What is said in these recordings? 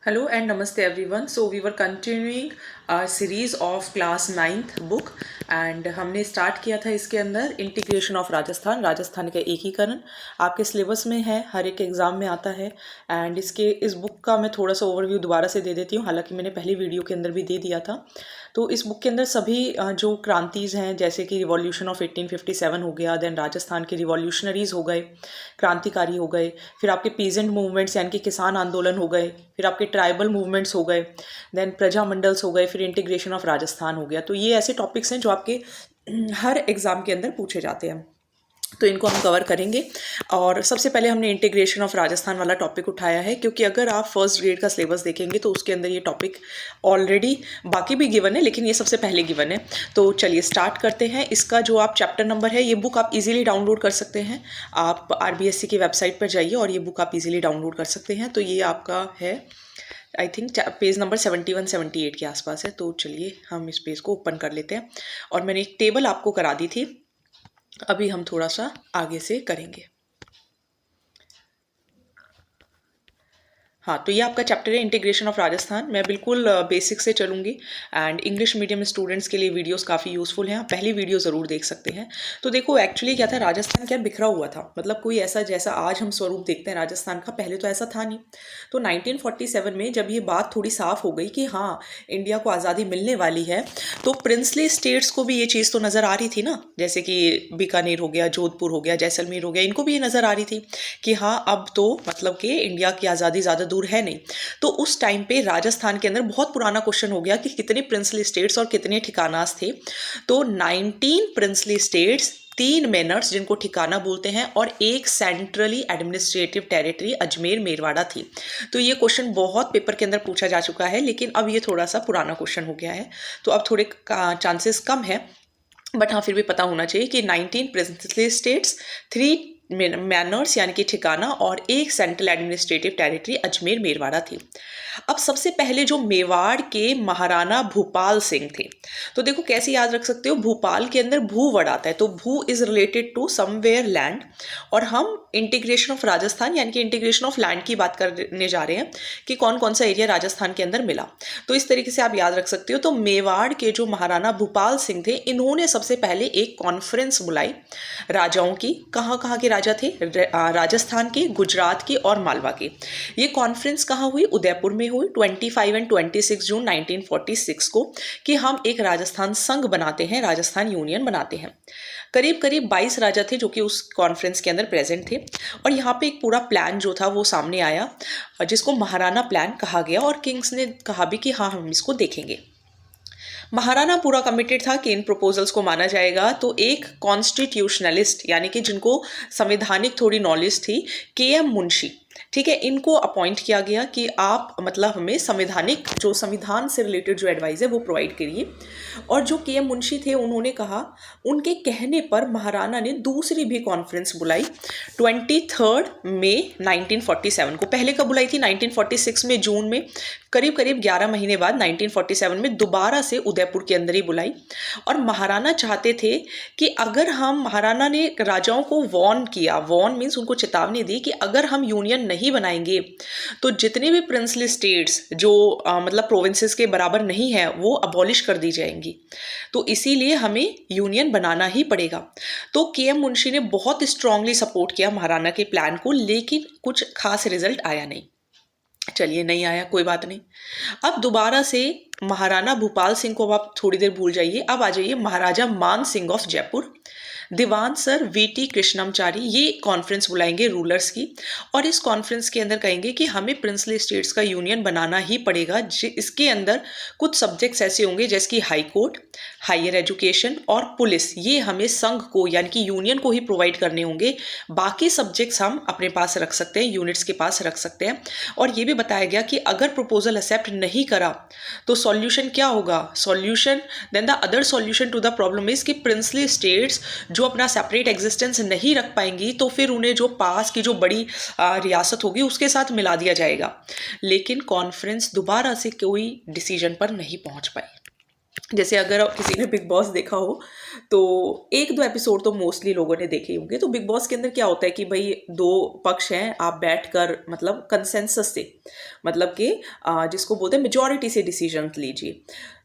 Hello and namaste everyone. So we were continuing our series of class 9th book and हमने start किया था इसके अंदर integration of Rajasthan का एकीकरण आपके सिलेबस में है, हर एक एग्ज़ाम में आता है। एंड इस बुक का मैं थोड़ा सा ओवरव्यू दोबारा से दे देती हूँ, हालांकि मैंने पहली वीडियो के अंदर भी दे दिया था। तो इस बुक के अंदर सभी जो क्रांतिज हैं, जैसे कि रिवॉल्यूशन ऑफ 1857 हो गया, देन राजस्थान के रिवॉल्यूशनरीज हो गए, क्रांतिकारी हो गए, फिर आपके पीजेंट मूवमेंट्स यानी कि किसान आंदोलन हो गए, फिर आपके ट्राइबल मूवमेंट्स हो गए, देन प्रजामंडल्स हो गए, फिर इंटीग्रेशन ऑफ राजस्थान हो गया। तो ये ऐसे टॉपिक्स हैं जो आपके हर एग्ज़ाम के अंदर पूछे जाते हैं, तो इनको हम कवर करेंगे। और सबसे पहले हमने इंटीग्रेशन ऑफ राजस्थान वाला टॉपिक उठाया है, क्योंकि अगर आप फर्स्ट ग्रेड का सिलेबस देखेंगे तो उसके अंदर ये टॉपिक ऑलरेडी बाकी भी गिवन है, लेकिन ये सबसे पहले गिवन है। तो चलिए स्टार्ट करते हैं। इसका जो आप चैप्टर नंबर है, ये बुक आप इजीली डाउनलोड कर सकते हैं। आप RBSC की वेबसाइट पर जाइए और ये बुक आप इजीली डाउनलोड कर सकते हैं। तो ये आपका है, आई थिंक पेज नंबर 71-78 के आसपास है। तो चलिए हम इस पेज को ओपन कर लेते हैं। और मैंने एक टेबल आपको करा दी थी, अभी हम थोड़ा सा आगे से करेंगे। हाँ, तो ये आपका चैप्टर है इंटीग्रेशन ऑफ राजस्थान। मैं बिल्कुल बेसिक से चलूँगी एंड इंग्लिश मीडियम स्टूडेंट्स के लिए वीडियोस काफ़ी यूज़फुल हैं। आप पहली वीडियो ज़रूर देख सकते हैं। तो देखो एक्चुअली क्या था, राजस्थान क्या बिखरा हुआ था, मतलब कोई ऐसा जैसा आज हम स्वरूप देखते हैं राजस्थान का, पहले तो ऐसा था नहीं। तो 1947 में जब ये बात थोड़ी साफ़ हो गई कि हाँ इंडिया को आज़ादी मिलने वाली है, तो प्रिंसली स्टेट्स को भी ये चीज़ तो नज़र आ रही थी ना, जैसे कि बीकानेर हो गया, जोधपुर हो गया, जैसलमेर हो गया, इनको भी ये नज़र आ रही थी कि हाँ अब तो मतलब कि इंडिया की आज़ादी ज़्यादा दूर है नहीं। तो उस टाइम पे राजस्थान के अंदर बहुत पुराना क्वेश्चन हो गया कि कितने प्रिंसली स्टेट्स और कितने ठिकानास थे। तो 19 प्रिंसली स्टेट्स, 3 मैनर्स जिनको ठिकाना बोलते हैं, और एक centrally administrative territory Ajmer Merwara थी। तो ये क्वेश्चन बहुत पेपर के अंदर पूछा जा चुका है, लेकिन अब ये थोड़ा सा पुराना क्वेश्चन हो गया है, तो अब थोड़े चांसेस कम है, बट हाँ फिर भी पता होना चाहिए कि 19 प्रिंसली स्टेट्स, 3 मैनर्स यानी कि ठिकाना, और एक central administrative territory Ajmer Merwara थी। अब सबसे पहले जो मेवाड़ के महाराणा भूपाल सिंह थे, तो देखो कैसे याद रख सकते हो, भूपाल के अंदर भू वर्ड आता है, तो भू is related to somewhere land, और हम इंटीग्रेशन ऑफ राजस्थान यानी कि इंटीग्रेशन ऑफ लैंड की बात करने जा रहे हैं कि कौन कौन सा एरिया राजस्थान के अंदर मिला। तो इस तरीके से आप याद रख सकते हो। तो मेवाड़ के जो महाराणा भूपाल सिंह थे, इन्होंने सबसे पहले एक कॉन्फ्रेंस बुलाई राजाओं की। कहाँ कहाँ के राजा थे? राजस्थान के, गुजरात के और मालवा के। ये कॉन्फ्रेंस कहाँ हुई? उदयपुर में हुई 25 एंड 26 जून 1946 को, कि हम एक राजस्थान संघ बनाते हैं, राजस्थान यूनियन बनाते हैं। करीब करीब 22 राजा थे जो कि उस कॉन्फ्रेंस के अंदर प्रेजेंट थे, और यहाँ पे एक पूरा प्लान जो था वो सामने आया, जिसको महाराणा प्लान कहा गया, और किंग्स ने कहा भी कि हाँ हम इसको देखेंगे। महाराणा पूरा कमिटेड था कि इन प्रपोजल्स को माना जाएगा। तो एक कॉन्स्टिट्यूशनलिस्ट यानी कि जिनको संवैधानिक थोड़ी नॉलेज थी, KM मुंशी, ठीक है, इनको अपॉइंट किया गया कि आप मतलब हमें संवैधानिक जो संविधान से रिलेटेड जो एडवाइस है वो प्रोवाइड करिए। और जो KM मुंशी थे, उन्होंने कहा, उनके कहने पर महाराणा ने दूसरी भी कॉन्फ्रेंस बुलाई 23 मई 1947 को। पहले कब बुलाई थी? 1946 में जून में, करीब करीब 11 महीने बाद 1947 में दोबारा से उदयपुर के अंदर ही बुलाई। और महाराणा चाहते थे कि अगर हम, महाराणा ने राजाओं को वॉर्न किया, वॉर्न मीन्स उनको चेतावनी दी कि अगर हम यूनियन नहीं बनाएंगे तो जितने भी प्रिंसली स्टेट्स जो मतलब प्रोविंसेस के बराबर नहीं है, वो अबॉलिश कर दी जाएंगी। तो इसीलिए हमें यूनियन बनाना ही पड़ेगा। तो KM मुंशी ने बहुत स्ट्रांगली सपोर्ट किया महाराणा के प्लान को, लेकिन कुछ खास रिजल्ट आया नहीं। चलिए नहीं आया, कोई बात नहीं। अब दोबारा से महाराणा भूपाल सिंह को अब आप थोड़ी देर भूल जाइए, अब आ जाइए महाराजा मान सिंह ऑफ जयपुर। दीवान सर VT कृष्णमचारी ये कॉन्फ्रेंस बुलाएंगे रूलर्स की, और इस कॉन्फ्रेंस के अंदर कहेंगे कि हमें प्रिंसली स्टेट्स का यूनियन बनाना ही पड़ेगा। इसके अंदर कुछ सब्जेक्ट्स ऐसे होंगे जैसे कि हाई कोर्ट, हायर एजुकेशन और पुलिस, ये हमें संघ को यानी कि यूनियन को ही प्रोवाइड करने होंगे। बाकी सब्जेक्ट्स हम अपने पास रख सकते हैं, यूनिट्स के पास रख सकते हैं। और ये भी बताया गया कि अगर प्रपोजल एक्सेप्ट नहीं करा तो सॉल्यूशन क्या होगा? Solution, then the other solution to the problem is कि प्रिंसली स्टेट्स जो अपना सेपरेट एग्जिस्टेंस नहीं रख पाएंगी, तो फिर उन्हें जो पास की जो बड़ी रियासत होगी उसके साथ मिला दिया जाएगा। लेकिन कॉन्फ्रेंस दोबारा से कोई डिसीजन पर नहीं पहुंच पाई। जैसे अगर किसी ने बिग बॉस देखा हो तो एक दो एपिसोड तो मोस्टली लोगों ने देखे ही होंगे। तो बिग बॉस के अंदर क्या होता है कि भाई दो पक्ष हैं, आप बैठकर मतलब कंसेंसस से, मतलब कि जिसको बोलते हैं मेजॉरिटी से डिसीजन लीजिए।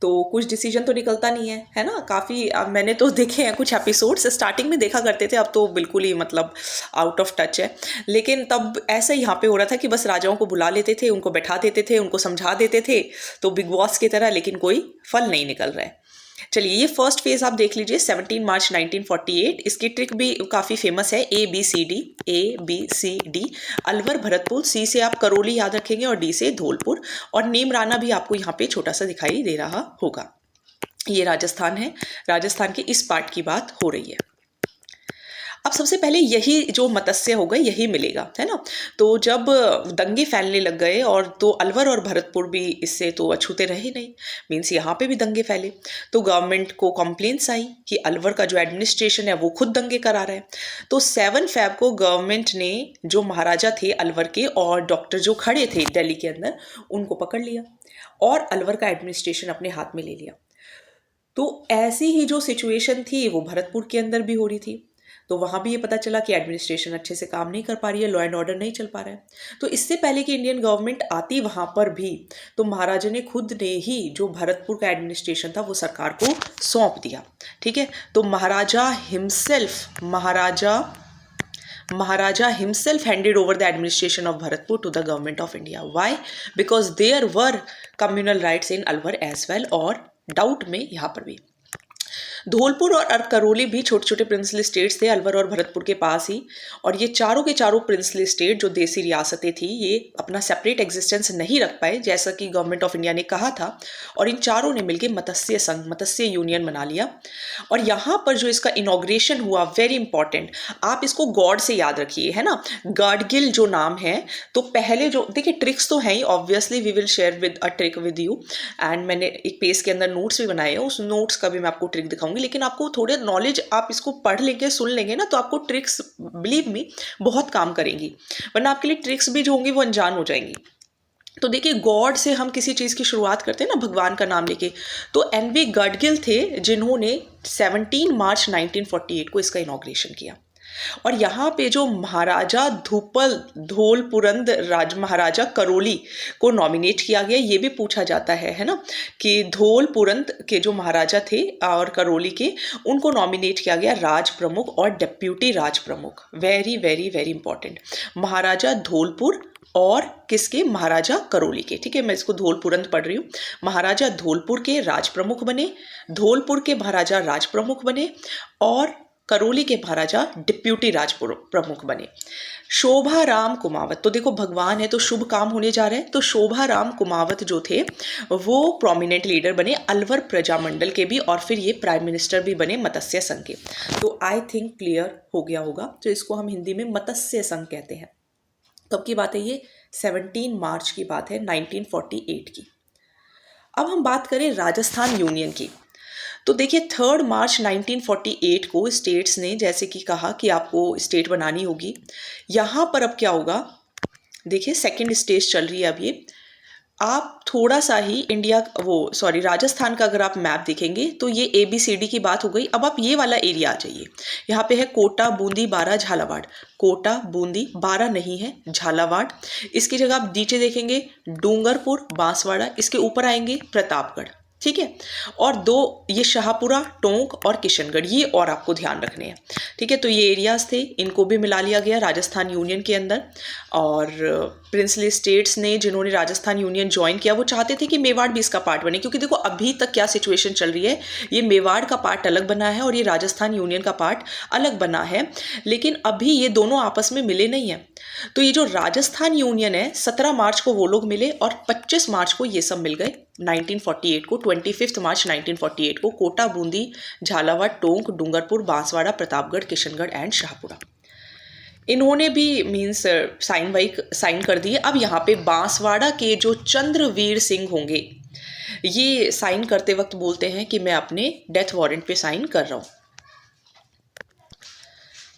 तो कुछ डिसीजन तो निकलता नहीं है ना। काफ़ी मैंने तो देखे हैं कुछ एपिसोड्स, स्टार्टिंग में देखा करते थे, अब तो बिल्कुल ही मतलब आउट ऑफ टच है। लेकिन तब ऐसा ही यहाँ पे हो रहा था कि बस राजाओं को बुला लेते थे, उनको बैठा देते थे, उनको समझा देते थे, तो बिग बॉस की तरह, लेकिन कोई फल नहीं निकल रहा है। चलिए ये फर्स्ट फेज आप देख लीजिए, 17 मार्च 1948। इसकी ट्रिक भी काफ़ी फेमस है, ABCD। अलवर भरतपुर, सी से आप करौली याद रखेंगे और डी से धौलपुर, और नीम राना भी आपको यहाँ पे छोटा सा दिखाई दे रहा होगा। ये राजस्थान है, राजस्थान के इस पार्ट की बात हो रही है। अब सबसे पहले यही जो मत्स्य होगा यही मिलेगा, है ना। तो जब दंगे फैलने लग गए, और तो अलवर और भरतपुर भी इससे तो अछूते रहे नहीं, मीन्स यहाँ पे भी दंगे फैले, तो गवर्नमेंट को कंप्लेंट्स आई कि अलवर का जो एडमिनिस्ट्रेशन है वो खुद दंगे करा रहा है। तो 7 फैब को गवर्नमेंट ने जो महाराजा थे अलवर के और डॉक्टर जो खड़े थे दिल्ली के अंदर, उनको पकड़ लिया और अलवर का एडमिनिस्ट्रेशन अपने हाथ में ले लिया। तो ऐसी ही जो सिचुएशन थी वो भरतपुर के अंदर भी हो रही थी। तो वहाँ भी ये पता चला कि एडमिनिस्ट्रेशन अच्छे से काम नहीं कर पा रही है, लॉ एंड ऑर्डर नहीं चल पा रहा है। तो इससे पहले कि इंडियन गवर्नमेंट आती वहाँ पर भी, तो महाराजा ने खुद ने ही जो भरतपुर का एडमिनिस्ट्रेशन था वो सरकार को सौंप दिया। ठीक है, तो Maharaja himself handed over the administration of Bharatpur to the government of India. Why? Because there were communal riots in Alwar as well, और डाउट में यहाँ पर भी धौलपुर और करौली भी छोटे छोटे प्रिंसली स्टेट्स थे अलवर और भरतपुर के पास ही। और ये चारों के चारों प्रिंसली स्टेट जो देसी रियासतें थी, ये अपना सेपरेट एग्जिस्टेंस नहीं रख पाए जैसा कि गवर्नमेंट ऑफ इंडिया ने कहा था, और इन चारों ने मिलकर मत्स्य संघ, मत्स्य यूनियन बना लिया। और यहाँ पर जो इसका इनॉग्रेशन हुआ, वेरी इंपॉर्टेंट, आप इसको गॉड से याद रखिए, है ना, गाडगिल जो नाम है। तो पहले जो देखिए ट्रिक्स तो हैं ही, obviously we will share with a trick with you, and मैंने एक पेज के अंदर नोट्स भी बनाए हैं, उस नोट्स का भी मैं आपको ट्रिक दिखाऊंगी। लेकिन आपको थोड़े नॉलेज, आप इसको पढ़ लेंगे, सुन लेंगे ना, तो आपको ट्रिक्स बिलीव मी बहुत काम करेंगी, वरना आपके लिए ट्रिक्स भी जो होंगी वो अनजान हो जाएंगी। तो देखिए गॉड से हम किसी चीज़ की शुरुआत करते हैं ना, भगवान का नाम लेके। तो एनवी गाडगिल थे जिन्होंने 17 मार्च 1948 को इसका इनॉग्रेशन किया। और यहाँ पे जो महाराजा धौलपुरंद महाराजा करौली को नॉमिनेट किया गया, ये भी पूछा जाता है ना, कि धौलपुरंद के जो महाराजा थे और करौली के, उनको नॉमिनेट किया गया राज प्रमुख और डिप्यूटी राज प्रमुख। वेरी वेरी वेरी इंपॉर्टेंट, महाराजा धौलपुर और किसके, महाराजा करौली के। ठीक है, मैं इसको धौलपुरंद पढ़ रही हूँ। महाराजा धौलपुर के राज प्रमुख बने, धौलपुर के महाराजा राज प्रमुख बने, और करौली के महाराजा डिप्यूटी राज प्रमुख बने। शोभा राम कुमावत, तो देखो भगवान है तो शुभ काम होने जा रहे हैं, तो शोभा राम कुमावत जो थे वो प्रोमिनेंट लीडर बने अलवर प्रजामंडल के भी, और फिर ये प्राइम मिनिस्टर भी बने मत्स्य संघ के। तो आई थिंक क्लियर हो गया होगा, तो इसको हम हिंदी में मत्स्य संघ कहते हैं। कब की बात है ये? 17 मार्च की बात है, 1948 की। अब हम बात करें राजस्थान यूनियन की। तो देखिए 3 मार्च 1948 को स्टेट्स ने जैसे कि कहा कि आपको स्टेट बनानी होगी। यहाँ पर अब क्या होगा, देखिए सेकंड स्टेज चल रही है अब ये। आप थोड़ा सा ही राजस्थान का अगर आप मैप देखेंगे तो ये ABCD की बात हो गई। अब आप ये वाला एरिया आ जाइए, यहाँ पे है कोटा, बूंदी, बारा, झालावाड़। कोटा, बूंदी, बारा नहीं है, झालावाड़। इसकी जगह आप नीचे देखेंगे डूंगरपुर, बांसवाड़ा, इसके ऊपर आएंगे प्रतापगढ़। ठीक है, और 2 ये शाहपुरा, टोंक और किशनगढ़, ये और आपको ध्यान रखने हैं। ठीक है, तो ये एरियाज थे, इनको भी मिला लिया गया राजस्थान यूनियन के अंदर। और प्रिंसली स्टेट्स ने जिन्होंने राजस्थान यूनियन ज्वाइन किया वो चाहते थे कि मेवाड़ भी इसका पार्ट बने, क्योंकि देखो अभी तक क्या सिचुएशन चल रही है, ये मेवाड़ का पार्ट अलग बना है और ये राजस्थान यूनियन का पार्ट अलग बना है, लेकिन अभी ये दोनों आपस में मिले नहीं है। तो ये जो राजस्थान यूनियन है 17 मार्च को वो लोग मिले और 25 मार्च को ये सब मिल गए। 1948 को 25 मार्च 1948 को कोटा, बूंदी, झालावाड़, टोंक, डूंगरपुर, बांसवाड़ा, प्रतापगढ़, किशनगढ़ एंड शाहपुरा, इन्होंने भी मीन्स साइन कर दिए। अब यहाँ पे बांसवाड़ा के जो चंद्रवीर सिंह होंगे, ये साइन करते वक्त बोलते हैं कि मैं अपने डेथ वारंट पे साइन कर रहा हूँ।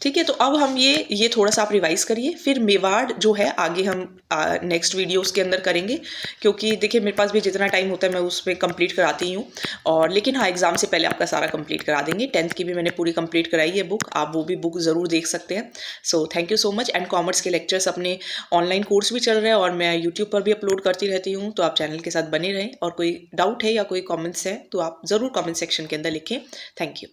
ठीक है, तो अब हम ये थोड़ा-सा आप रिवाइज़ करिए, फिर मेवाड़ जो है आगे हम नेक्स्ट वीडियोज़ के अंदर करेंगे, क्योंकि देखिए मेरे पास भी जितना टाइम होता है मैं उसमें कंप्लीट कराती ही हूँ। और लेकिन हाँ, एग्ज़ाम से पहले आपका सारा कंप्लीट करा देंगे। 10th की भी मैंने पूरी कंप्लीट कराई है बुक, आप वो भी बुक ज़रूर देख सकते हैं। So thank you so much. And commerce के लेक्चर्स अपने ऑनलाइन कोर्स भी चल रहे हैं और मैं यूट्यूब पर भी अपलोड करती रहती हूँ, तो आप चैनल के साथ बने रहें। और कोई डाउट है या कोई कमेंट्स हैं, तो आप ज़रूर कमेंट सेक्शन के अंदर लिखें। Thank you.